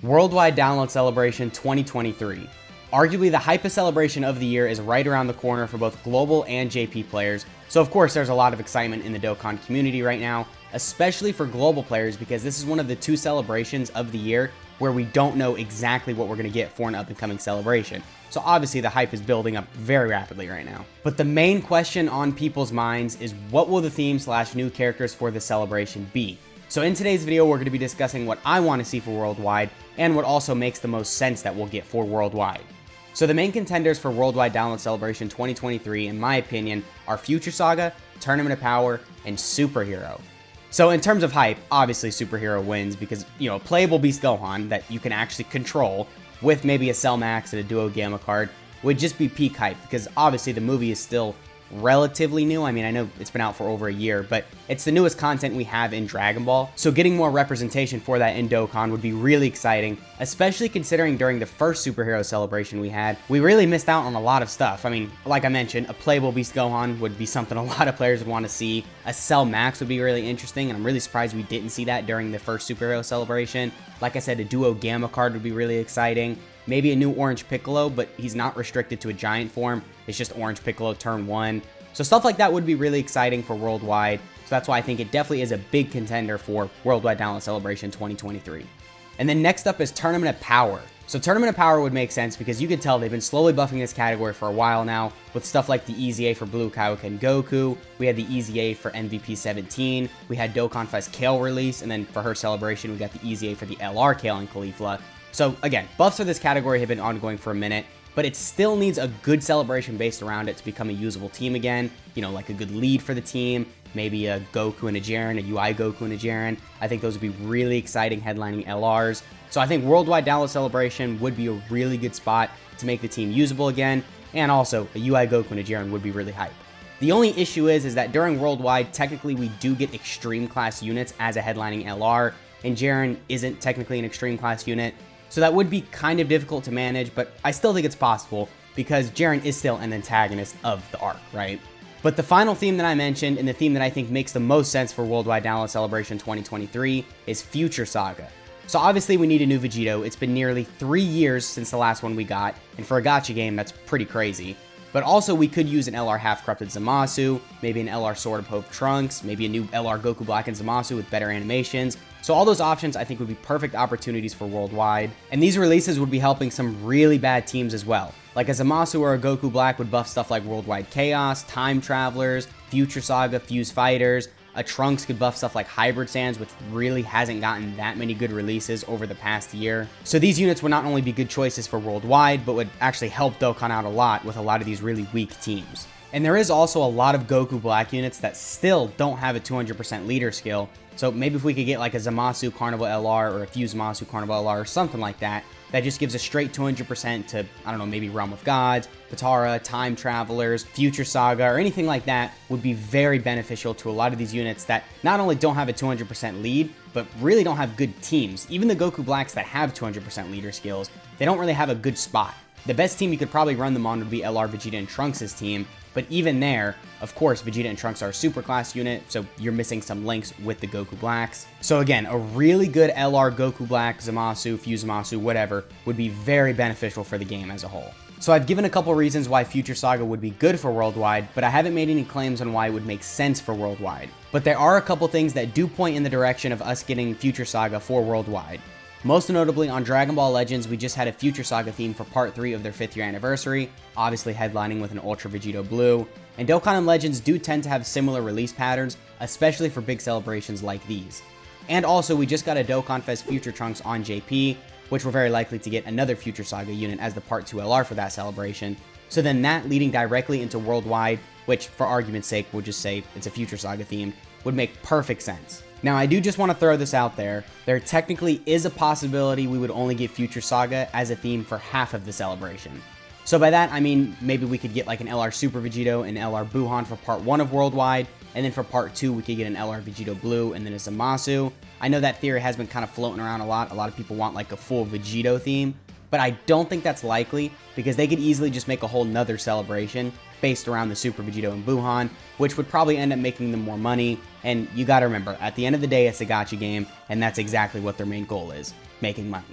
Worldwide Download Celebration 2023. Arguably the hypest celebration of the year is right around the corner for both global and JP players, so of course there's a lot of excitement in the Dokkan community right now, especially for global players because this is one of the two celebrations of the year where we don't know exactly what we're going to get for an up-and-coming celebration. So obviously the hype is building up very rapidly right now. But the main question on people's minds is what will the theme / new characters for the celebration be? So in today's video, we're going to be discussing what I want to see for Worldwide and what also makes the most sense that we'll get for Worldwide. So the main contenders for Worldwide Download Celebration 2023, in my opinion, are Future Saga, Tournament of Power, and Superhero. So in terms of hype, obviously Superhero wins because, a playable Beast Gohan that you can actually control with maybe a Cell Max and a Duo Gamma card would just be peak hype because obviously the movie is still relatively new. I mean, I know it's been out for over a year, but it's the newest content we have in Dragon Ball. So getting more representation for that in Dokkan would be really exciting, especially considering during the first Superhero celebration we had, we really missed out on a lot of stuff. I mean, like I mentioned, a playable Beast Gohan would be something a lot of players would want to see. A Cell Max would be really interesting, and I'm really surprised we didn't see that during the first Superhero celebration. Like I said, a Duo Gamma card would be really exciting. Maybe a new Orange Piccolo, but he's not restricted to a giant form. It's just Orange Piccolo turn 1. So stuff like that would be really exciting for Worldwide. So that's why I think it definitely is a big contender for Worldwide Download Celebration 2023. And then next up is Tournament of Power. So Tournament of Power would make sense because you can tell they've been slowly buffing this category for a while now with stuff like the EZA for Blue Kaioken Goku. We had the EZA for MVP 17. We had Dokkan Fest Kale release, and then for her celebration, we got the EZA for the LR Kale and Caulifla. So again, buffs for this category have been ongoing for a minute, but it still needs a good celebration based around it to become a usable team again. Like a good lead for the team, maybe a Goku and a Jiren, a UI Goku and a Jiren. I think those would be really exciting headlining LRs. So I think Worldwide Download Celebration would be a really good spot to make the team usable again, and also a UI Goku and a Jiren would be really hype. The only issue is that during Worldwide, technically we do get Extreme Class units as a headlining LR, and Jiren isn't technically an Extreme Class unit. So that would be kind of difficult to manage, but I still think it's possible because Jiren is still an antagonist of the arc, right? But the final theme that I mentioned and the theme that I think makes the most sense for Worldwide Download Celebration 2023 is Future Saga. So obviously we need a new VEGITO. It's been nearly 3 years since the last one we got, and for a gacha game, that's pretty crazy. But also we could use an LR half-corrupted Zamasu, maybe an LR Sword of Hope Trunks, maybe a new LR Goku Black and Zamasu with better animations. So all those options I think would be perfect opportunities for Worldwide. And these releases would be helping some really bad teams as well. Like a Zamasu or a Goku Black would buff stuff like Worldwide Chaos, Time Travelers, Future Saga, Fuse Fighters. A Trunks could buff stuff like Hybrid Sands, which really hasn't gotten that many good releases over the past year. So these units would not only be good choices for Worldwide, but would actually help Dokkan out a lot with a lot of these really weak teams. And there is also a lot of Goku Black units that still don't have a 200% leader skill. So maybe if we could get like a Zamasu Carnival LR or a Fuse Zamasu Carnival LR or something like that, that just gives a straight 200% to, I don't know, maybe Realm of Gods, Patara, Time Travelers, Future Saga, or anything like that would be very beneficial to a lot of these units that not only don't have a 200% lead, but really don't have good teams. Even the Goku Blacks that have 200% leader skills, they don't really have a good spot. The best team you could probably run them on would be LR Vegeta and Trunks' team, but even there, of course, Vegeta and Trunks are a super class unit, so you're missing some links with the Goku Blacks. So again, a really good LR Goku Black, Zamasu, Fuse Zamasu, whatever, would be very beneficial for the game as a whole. So I've given a couple reasons why Future Saga would be good for Worldwide, but I haven't made any claims on why it would make sense for Worldwide. But there are a couple things that do point in the direction of us getting Future Saga for Worldwide. Most notably, on Dragon Ball Legends, we just had a Future Saga theme for Part 3 of their 5th year anniversary, obviously headlining with an Ultra Vegito Blue. And Dokkan and Legends do tend to have similar release patterns, especially for big celebrations like these. And also, we just got a Dokkan Fest Future Trunks on JP, which we're very likely to get another Future Saga unit as the Part 2 LR for that celebration. So then that leading directly into Worldwide, which for argument's sake, we'll just say it's a Future Saga theme, would make perfect sense. Now, I do just want to throw this out there. There technically is a possibility we would only get Future Saga as a theme for half of the celebration. So by that, I mean maybe we could get like an LR Super Vegito and LR Buhan for Part 1 of Worldwide, and then for Part 2, we could get an LR Vegito Blue and then a Zamasu. I know that theory has been kind of floating around a lot. A lot of people want like a full Vegito theme, but I don't think that's likely because they could easily just make a whole nother celebration based around the Super Vegito and Buhan, which would probably end up making them more money. And you gotta remember, at the end of the day, it's a gacha game, and that's exactly what their main goal is, making money.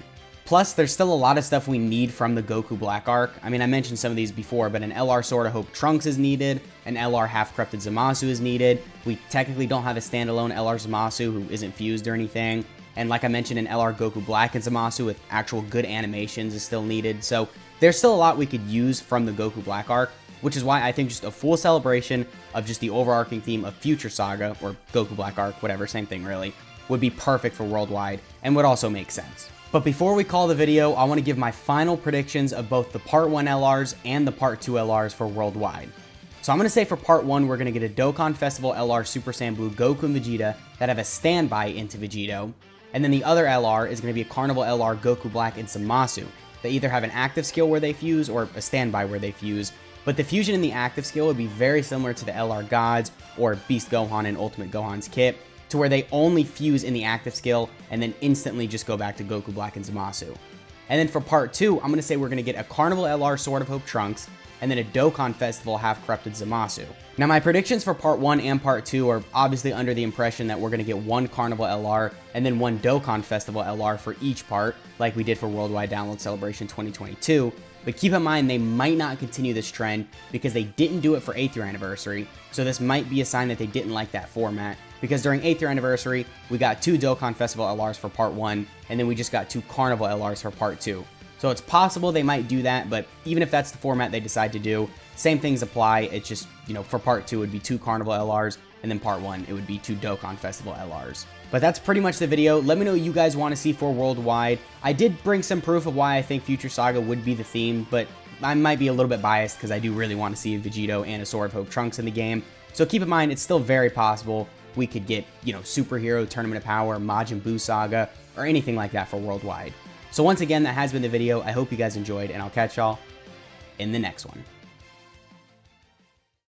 Plus, there's still a lot of stuff we need from the Goku Black Arc. I mean, I mentioned some of these before, but an LR Sword of Hope Trunks is needed, an LR Half Corrupted Zamasu is needed. We technically don't have a standalone LR Zamasu who isn't fused or anything. And like I mentioned, an LR Goku Black and Zamasu with actual good animations is still needed. So there's still a lot we could use from the Goku Black Arc, which is why I think just a full celebration of just the overarching theme of Future Saga, or Goku Black Arc, whatever, same thing really, would be perfect for Worldwide and would also make sense. But before we call the video, I want to give my final predictions of both the Part 1 LRs and the Part 2 LRs for Worldwide. So I'm going to say for Part 1, we're going to get a Dokkan Festival LR Super Saiyan Blue Goku and Vegeta that have a standby into VEGITO, and then the other LR is going to be a Carnival LR Goku Black and Zamasu. They either have an active skill where they fuse or a standby where they fuse, but the fusion in the active skill would be very similar to the LR Gods or Beast Gohan and Ultimate Gohan's kit, to where they only fuse in the active skill and then instantly just go back to Goku Black and Zamasu. And then for Part 2, I'm going to say we're going to get a Carnival LR Sword of Hope Trunks, and then a Dokkan Festival Half Corrupted Zamasu. Now my predictions for Part 1 and Part 2 are obviously under the impression that we're going to get one Carnival LR and then one Dokkan Festival LR for each part, like we did for Worldwide Download Celebration 2022. But keep in mind, they might not continue this trend because they didn't do it for 8th year anniversary, so this might be a sign that they didn't like that format, because during 8th year anniversary, we got 2 Dokkan Festival LRs for Part 1, and then we just got 2 Carnival LRs for Part 2. So it's possible they might do that, but even if that's the format they decide to do, same things apply. It's just, for Part 2 it would be 2 Carnival LRs, and then Part 1 it would be 2 Dokkan Festival LRs. But that's pretty much the video. Let me know what you guys want to see for Worldwide. I did bring some proof of why I think Future Saga would be the theme, but I might be a little bit biased because I do really want to see a VEGITO and a Sword of Hope Trunks in the game. So keep in mind, it's still very possible we could get, Superhero Tournament of Power, Majin Buu Saga, or anything like that for Worldwide. So once again, that has been the video. I hope you guys enjoyed, and I'll catch y'all in the next one.